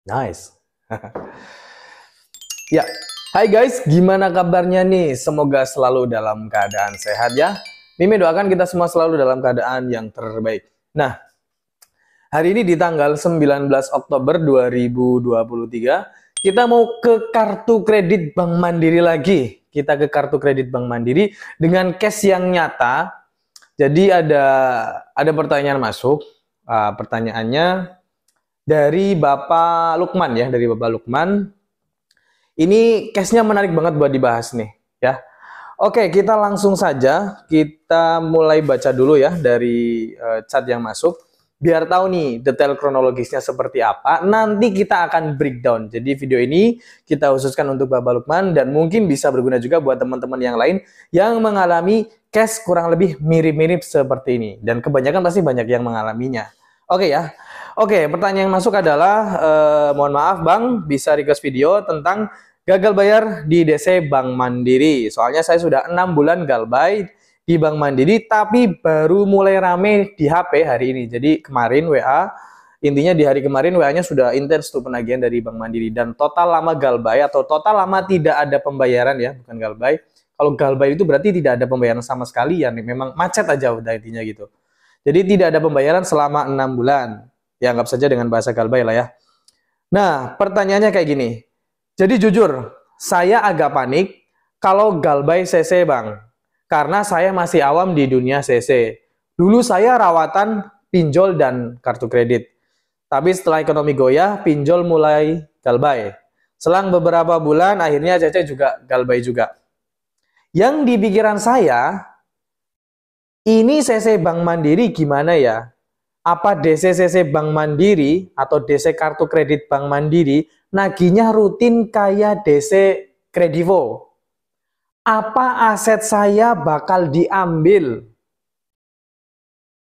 Nice. Ya, hai guys, gimana kabarnya nih? Semoga selalu dalam keadaan sehat ya. Mimi doakan kita semua selalu dalam keadaan yang terbaik. Nah, hari ini di tanggal 19 Oktober 2023, kita mau ke kartu kredit Bank Mandiri lagi. Kita ke kartu kredit Bank Mandiri dengan cash yang nyata. Jadi ada pertanyaan masuk. Pertanyaannya dari Bapak Lukman ya, dari Bapak Lukman. Ini case-nya menarik banget buat dibahas nih, ya. Oke, kita langsung saja. Kita mulai baca dulu ya dari chat yang masuk. Biar tahu nih detail kronologisnya seperti apa. Nanti kita akan breakdown. Jadi video ini kita khususkan untuk Bapak Lukman dan mungkin bisa berguna juga buat teman-teman yang lain yang mengalami case kurang lebih mirip-mirip seperti ini. Dan kebanyakan pasti banyak yang mengalaminya. Oke ya. Oke, pertanyaan yang masuk adalah, mohon maaf Bang, bisa request video tentang gagal bayar di DC Bank Mandiri. Soalnya saya sudah 6 bulan galbay di Bank Mandiri, tapi baru mulai rame di HP hari ini. Jadi kemarin WA, intinya di hari kemarin WA-nya sudah intens tuh penagihan dari Bank Mandiri. Dan total lama galbay atau total lama tidak ada pembayaran ya, bukan galbay. Kalau galbay itu berarti tidak ada pembayaran sama sekali ya, memang macet aja udah intinya gitu. Jadi tidak ada pembayaran selama 6 bulan. Ya anggap saja dengan bahasa galbay lah ya. Nah, pertanyaannya kayak gini. Jadi jujur, saya agak panik kalau galbay CC Bang. Karena saya masih awam di dunia CC. Dulu saya rawatan pinjol dan kartu kredit. Tapi setelah ekonomi goyah, pinjol mulai galbay. Selang beberapa bulan, akhirnya CC juga galbay juga. Yang di pikiran saya, ini CC Bank Mandiri gimana ya? Apa DC-CC Bank Mandiri atau DC kartu kredit Bank Mandiri nagihnya rutin kayak DC Kredivo? Apa aset saya bakal diambil?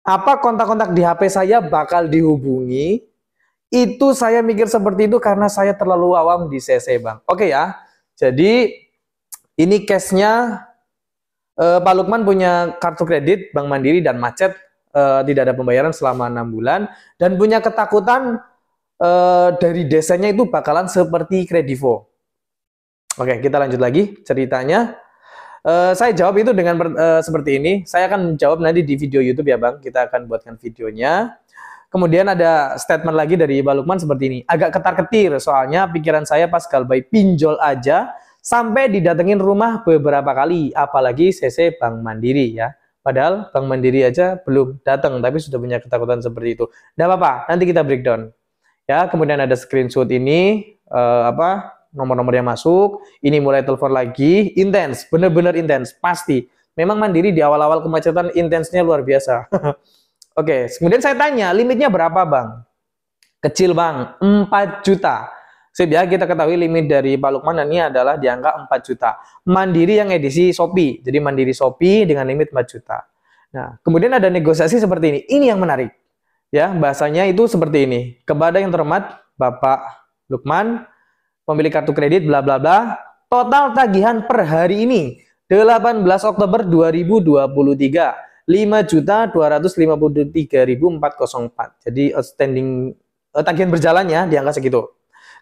Apa kontak-kontak di HP saya bakal dihubungi? Itu saya mikir seperti itu karena saya terlalu awam di CC Bank. Oke ya, jadi ini case-nya Pak Lukman punya kartu kredit Bank Mandiri dan macet. Tidak ada pembayaran selama 6 bulan dan punya ketakutan dari desanya itu bakalan seperti Kredivo. Oke, kita lanjut lagi ceritanya. Saya jawab itu dengan seperti ini. Saya akan jawab nanti di video YouTube ya Bang. Kita akan buatkan videonya. Kemudian ada statement lagi dari Pak Lukman seperti ini. Agak ketar-ketir soalnya pikiran saya pas galbay pinjol aja sampai didatengin rumah beberapa kali. Apalagi CC Bank Mandiri ya. Padahal Bank Mandiri aja belum datang, tapi sudah punya ketakutan seperti itu. Tidak apa-apa, nanti kita breakdown. Ya, kemudian ada screenshot ini, nomor-nomor yang masuk. Ini mulai telepon lagi, intens, bener-bener intens, pasti. Memang Mandiri di awal-awal kemacetan intensnya luar biasa. Oke, kemudian saya tanya, limitnya berapa Bang? Kecil Bang, 4 juta. Sip ya, kita ketahui limit dari Pak Lukman ini adalah di angka 4 juta. Mandiri yang edisi Shopee. Jadi Mandiri Shopee dengan limit 4 juta. Nah, kemudian ada negosiasi seperti ini. Ini yang menarik. Ya, bahasanya itu seperti ini. Kepada yang terhormat Bapak Lukman, pemilik kartu kredit bla bla bla, total tagihan per hari ini 18 Oktober 2023 5.253.404. Jadi outstanding tagihan berjalannya di angka segitu.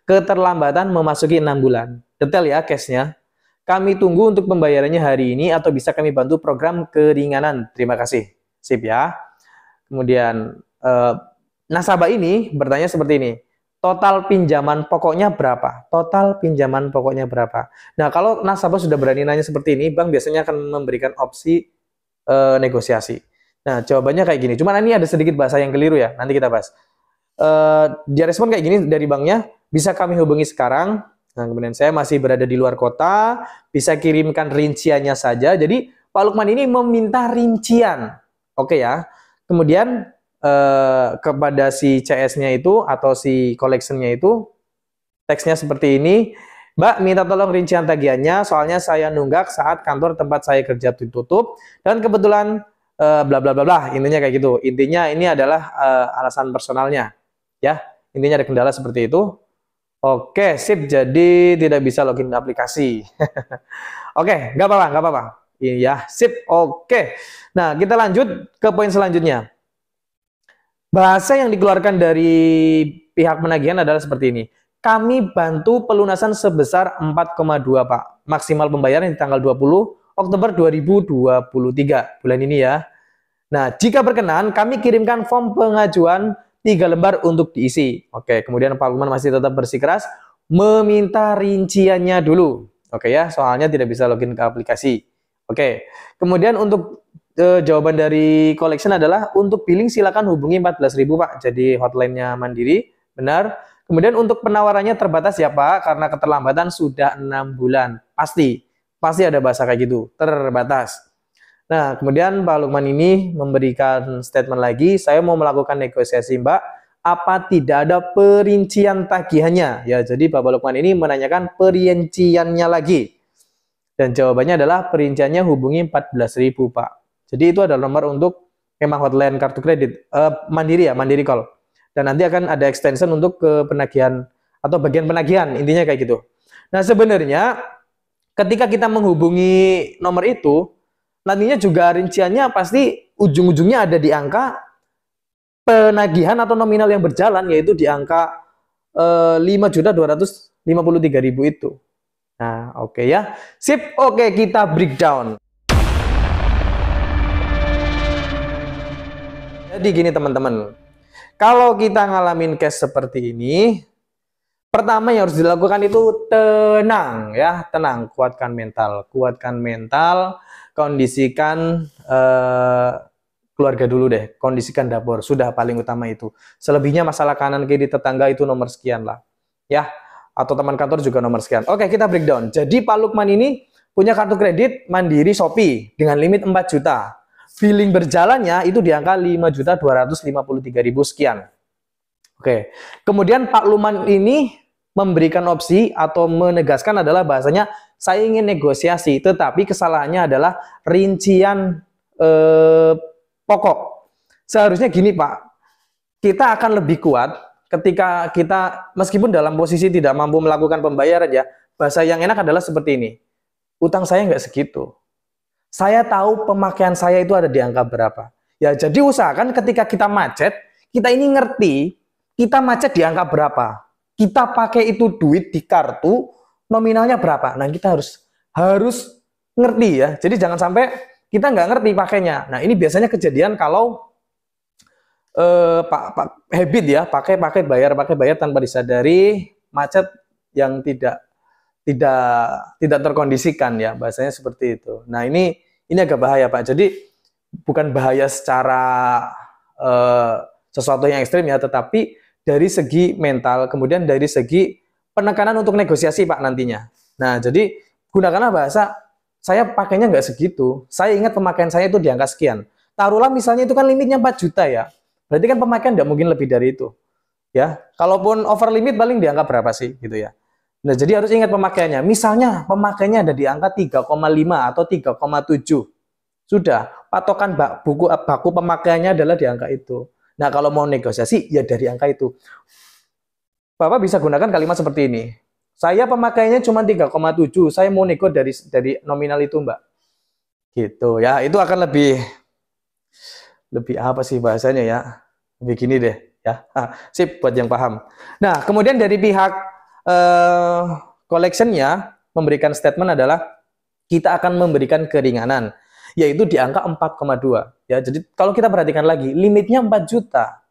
Keterlambatan memasuki 6 bulan. Detail ya case-nya. Kami tunggu untuk pembayarannya hari ini atau bisa kami bantu program keringanan. Terima kasih. Sip ya. Kemudian nasabah ini bertanya seperti ini. Total pinjaman pokoknya berapa? Total pinjaman pokoknya berapa? Nah, kalau nasabah sudah berani nanya seperti ini, bank biasanya akan memberikan opsi negosiasi. Nah, jawabannya kayak gini. Cuman ini ada sedikit bahasa yang keliru ya. Nanti kita bahas. Dia respon kayak gini dari banknya. Bisa kami hubungi sekarang. Nah, kemudian saya masih berada di luar kota, bisa kirimkan rinciannya saja. Jadi Pak Lukman ini meminta rincian. Oke ya. Kemudian kepada si CS-nya itu atau si collection-nya itu teksnya seperti ini. Mbak, minta tolong rincian tagihannya, soalnya saya nunggak saat kantor tempat saya kerja ditutup dan kebetulan bla bla bla bla. Intinya kayak gitu. Intinya ini adalah alasan personalnya. Ya, intinya ada kendala seperti itu. Oke, sip. Jadi tidak bisa login aplikasi. Oke, nggak apa-apa, nggak apa-apa. Iya, sip. Oke. Nah, kita lanjut ke poin selanjutnya. Bahasa yang dikeluarkan dari pihak penagihan adalah seperti ini. Kami bantu pelunasan sebesar 4,2 Pak. Maksimal pembayaran di tanggal 20 Oktober 2023 bulan ini ya. Nah, jika berkenan kami kirimkan form pengajuan 3 lembar untuk diisi. Oke, kemudian Pak Lukman masih tetap bersikeras meminta rinciannya dulu. Oke ya, soalnya tidak bisa login ke aplikasi. Oke, kemudian untuk jawaban dari collection adalah untuk billing silakan hubungi 14.000 Pak. Jadi hotline-nya Mandiri, benar. Kemudian untuk penawarannya terbatas ya Pak, karena keterlambatan sudah 6 bulan. Pasti ada bahasa kayak gitu, terbatas. Nah, kemudian Pak Lukman ini memberikan statement lagi, saya mau melakukan negosiasi Mbak, apa tidak ada perincian tagihannya? Ya, jadi Pak Lukman ini menanyakan perinciannya lagi. Dan jawabannya adalah perinciannya hubungi 14.000 Pak. Jadi itu adalah nomor untuk memang hotline kartu kredit Mandiri ya, Mandiri Call. Dan nanti akan ada extension untuk ke penagihan atau bagian penagihan, intinya kayak gitu. Nah, sebenarnya ketika kita menghubungi nomor itu, nantinya juga rinciannya pasti ujung-ujungnya ada di angka penagihan atau nominal yang berjalan, yaitu di angka 5.253.000 itu. Nah, oke ya. Sip, oke kita breakdown. Jadi gini teman-teman, kalau kita ngalamin case seperti ini, pertama yang harus dilakukan itu tenang ya, tenang, kuatkan mental, kondisikan keluarga dulu deh, kondisikan dapur, sudah paling utama itu. Selebihnya masalah kanan kiri tetangga itu nomor sekian lah, ya, atau teman kantor juga nomor sekian. Oke, kita breakdown. Jadi Pak Lukman ini punya kartu kredit Mandiri Shopee dengan limit 4 juta. Billing berjalannya itu di angka 5.253.000 sekian. Oke, kemudian Pak Lukman ini memberikan opsi atau menegaskan adalah bahasanya saya ingin negosiasi, tetapi kesalahannya adalah rincian pokok. Seharusnya gini Pak, kita akan lebih kuat ketika kita meskipun dalam posisi tidak mampu melakukan pembayaran ya, bahasa yang enak adalah seperti ini, utang saya nggak segitu. Saya tahu pemakaian saya itu ada di angka berapa. Ya, jadi usahakan ketika kita macet, kita ini ngerti kita macet di angka berapa. Kita pakai itu duit di kartu, nominalnya berapa. Nah, kita harus ngerti ya. Jadi jangan sampai kita nggak ngerti pakainya. Nah, ini biasanya kejadian kalau Pak habit ya, pakai bayar tanpa disadari, macet yang tidak terkondisikan ya, bahasanya seperti itu. Nah, ini agak bahaya Pak. Jadi bukan bahaya secara sesuatu yang ekstrim ya, tetapi dari segi mental, kemudian dari segi penekanan untuk negosiasi Pak nantinya. Nah, jadi gunakanlah bahasa saya pakainya nggak segitu, saya ingat pemakaian saya itu di angka sekian. Taruhlah misalnya itu kan limitnya 4 juta ya, berarti kan pemakaian nggak mungkin lebih dari itu. Ya, kalaupun over limit paling di angka berapa sih gitu ya. Nah, jadi harus ingat pemakaiannya. Misalnya pemakaiannya ada di angka 3,5 atau 3,7. Sudah, patokan baku pemakaiannya adalah di angka itu. Nah, kalau mau negosiasi ya dari angka itu. Bapak bisa gunakan kalimat seperti ini. Saya pemakaiannya cuma 3,7, saya mau nego dari nominal itu, Mbak. Gitu ya. Itu akan lebih apa sih bahasanya ya? Begini deh ya. Sip buat yang paham. Nah, kemudian dari pihak collectionnya memberikan statement adalah kita akan memberikan keringanan, yaitu di angka 4,2 ya. Jadi kalau kita perhatikan lagi, limitnya 4 juta.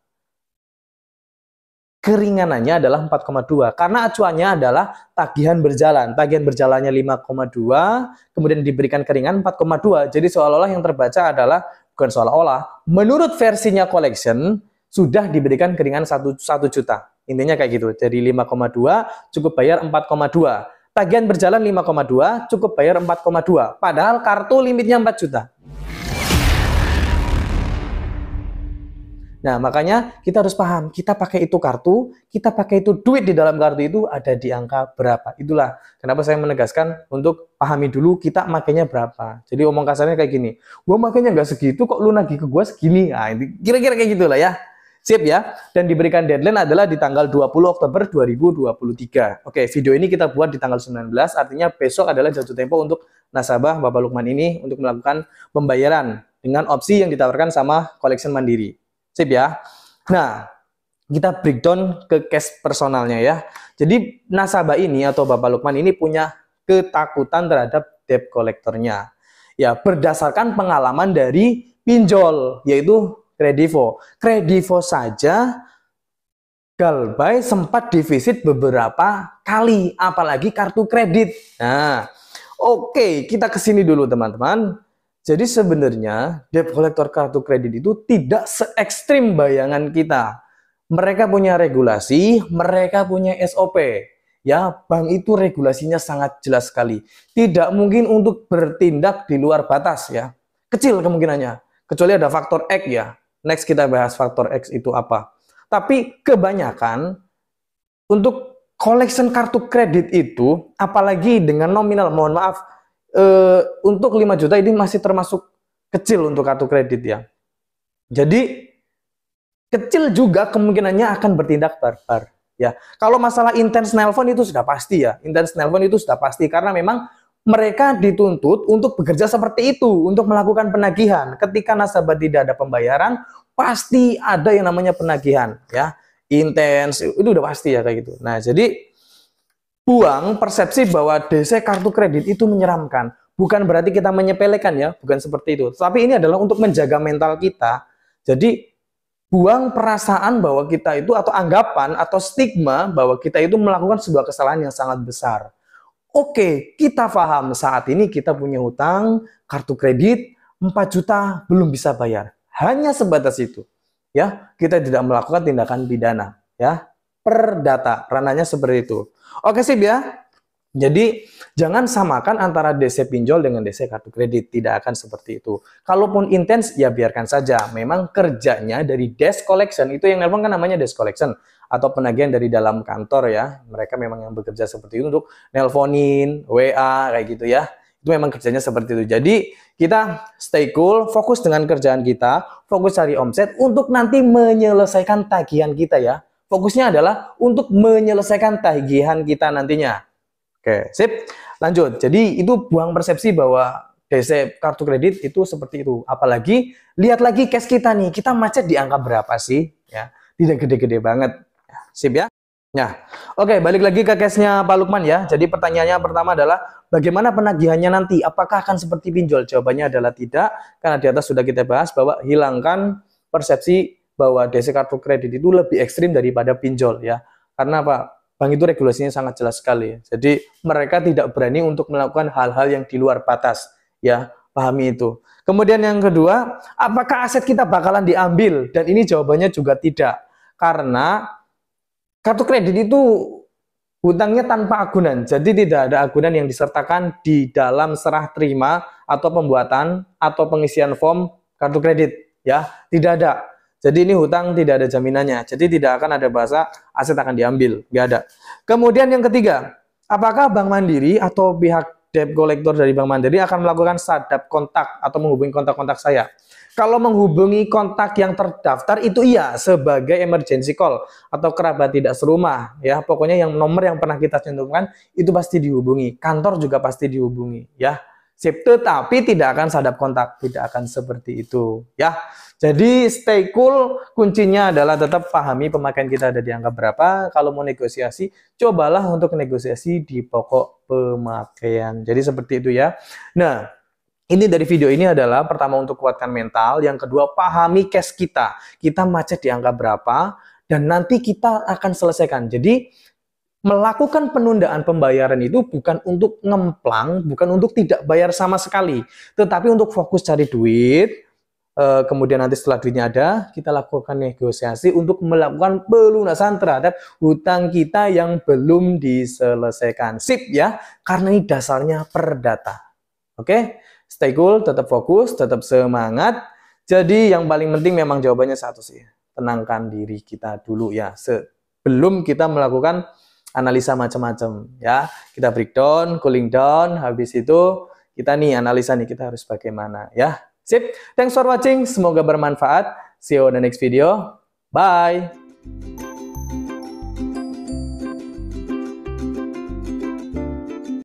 Keringanannya adalah 4,2 karena acuannya adalah tagihan berjalan. Tagihan berjalannya 5,2, kemudian diberikan keringan 4,2. Jadi seolah-olah yang terbaca adalah, bukan seolah-olah, menurut versinya collection sudah diberikan keringan 1 juta. Intinya kayak gitu. Jadi 5,2 cukup bayar 4,2. Tagihan berjalan 5,2 cukup bayar 4,2. Padahal kartu limitnya 4 juta. Nah, makanya kita harus paham, kita pakai itu kartu, kita pakai itu duit di dalam kartu itu ada di angka berapa. Itulah kenapa saya menegaskan untuk pahami dulu kita makainya berapa. Jadi omong kasarnya kayak gini, gua makainya nggak segitu kok lu nagih ke gua segini. Nah, kira-kira kayak gitulah ya. Sip ya. Dan diberikan deadline adalah di tanggal 20 Oktober 2023. Oke, video ini kita buat di tanggal 19, artinya besok adalah jatuh tempo untuk nasabah Bapak Lukman ini untuk melakukan pembayaran dengan opsi yang ditawarkan sama Collection Mandiri. Sip ya. Nah, kita breakdown ke case personalnya ya. Jadi nasabah ini atau Bapak Lukman ini punya ketakutan terhadap debt collectornya. Ya, berdasarkan pengalaman dari pinjol, yaitu Kredivo. Kredivo saja Galbay sempat defisit beberapa kali, apalagi kartu kredit. Nah, oke, kita ke sini dulu teman-teman. Jadi sebenarnya debt collector kartu kredit itu tidak se ekstrim bayangan kita. Mereka punya regulasi, mereka punya SOP. Ya, bank itu regulasinya sangat jelas sekali. Tidak mungkin untuk bertindak di luar batas ya. Kecil kemungkinannya. Kecuali ada faktor X ya. Next kita bahas faktor X itu apa. Tapi kebanyakan untuk collection kartu kredit itu, apalagi dengan nominal, mohon maaf, untuk 5 juta ini masih termasuk kecil untuk kartu kredit ya. Jadi kecil juga kemungkinannya akan bertindak barbar ya. Kalau masalah intens nelpon itu sudah pasti ya. Intens nelpon itu sudah pasti karena memang mereka dituntut untuk bekerja seperti itu, untuk melakukan penagihan. Ketika nasabah tidak ada pembayaran, pasti ada yang namanya penagihan ya. Intens itu udah pasti ya kayak gitu. Nah, jadi buang persepsi bahwa DC kartu kredit itu menyeramkan. Bukan berarti kita menyepelekan ya, bukan seperti itu. Tapi ini adalah untuk menjaga mental kita. Jadi buang perasaan bahwa kita itu atau anggapan atau stigma bahwa kita itu melakukan sebuah kesalahan yang sangat besar. Oke, kita paham saat ini kita punya hutang kartu kredit 4 juta belum bisa bayar. Hanya sebatas itu. Ya, kita tidak melakukan tindakan pidana ya. Perdata, ranahnya seperti itu. Oke sip ya. Jadi jangan samakan antara DC pinjol dengan DC kartu kredit, tidak akan seperti itu. Kalaupun intens ya biarkan saja. Memang kerjanya dari desk collection itu yang nelpon kan namanya desk collection atau penagihan dari dalam kantor ya. Mereka memang yang bekerja seperti itu untuk nelponin, WA kayak gitu ya. Itu memang kerjanya seperti itu. Jadi kita stay cool, fokus dengan kerjaan kita, fokus cari omset untuk nanti menyelesaikan tagihan kita ya. Fokusnya adalah untuk menyelesaikan tagihan kita nantinya. Oke, sip. Lanjut. Jadi itu buang persepsi bahwa DC kartu kredit itu seperti itu. Apalagi lihat lagi cash kita nih. Kita macet di angka berapa sih? Ya, tidak gede-gede banget. Sip ya. Nah, oke, balik lagi ke case-nya Pak Lukman ya. Jadi pertanyaannya pertama adalah bagaimana penagihannya nanti? Apakah akan seperti pinjol? Jawabannya adalah tidak, karena di atas sudah kita bahas bahwa hilangkan persepsi bahwa DC kartu kredit itu lebih ekstrim daripada pinjol ya. Karena apa? Bank itu regulasinya sangat jelas sekali. Jadi mereka tidak berani untuk melakukan hal-hal yang di luar batas ya. Pahami itu. Kemudian yang kedua, apakah aset kita bakalan diambil? Dan ini jawabannya juga tidak. Karena kartu kredit itu hutangnya tanpa agunan, jadi tidak ada agunan yang disertakan di dalam serah terima atau pembuatan atau pengisian form kartu kredit ya, tidak ada. Jadi ini hutang tidak ada jaminannya, jadi tidak akan ada bahasa aset akan diambil, nggak ada. Kemudian yang ketiga, apakah Bank Mandiri atau pihak debt collector dari Bank Mandiri akan melakukan sadap kontak atau menghubungi kontak-kontak saya? Kalau menghubungi kontak yang terdaftar itu iya sebagai emergency call atau kerabat tidak serumah ya. Pokoknya yang nomor yang pernah kita cantumkan itu pasti dihubungi. Kantor juga pasti dihubungi ya. Sip, tetapi tidak akan sadap kontak, tidak akan seperti itu ya. Jadi stay cool, kuncinya adalah tetap pahami pemakaian kita ada di angka berapa. Kalau mau negosiasi, cobalah untuk negosiasi di pokok pemakaian. Jadi seperti itu ya. Nah, ini dari video ini adalah pertama untuk kuatkan mental, yang kedua pahami cash kita. Kita macet di angka berapa dan nanti kita akan selesaikan. Jadi melakukan penundaan pembayaran itu bukan untuk ngemplang, bukan untuk tidak bayar sama sekali, tetapi untuk fokus cari duit. Kemudian nanti setelah duitnya ada, kita lakukan negosiasi untuk melakukan pelunasan terhadap hutang kita yang belum diselesaikan. Sip ya, karena ini dasarnya perdata. Oke? Stay cool, tetap fokus, tetap semangat. Jadi yang paling penting memang jawabannya satu sih. Tenangkan diri kita dulu ya. Sebelum kita melakukan analisa macam-macam ya. Kita breakdown, cooling down. Habis itu kita nih analisa nih kita harus bagaimana ya. Sip. Thanks for watching. Semoga bermanfaat. See you on the next video. Bye.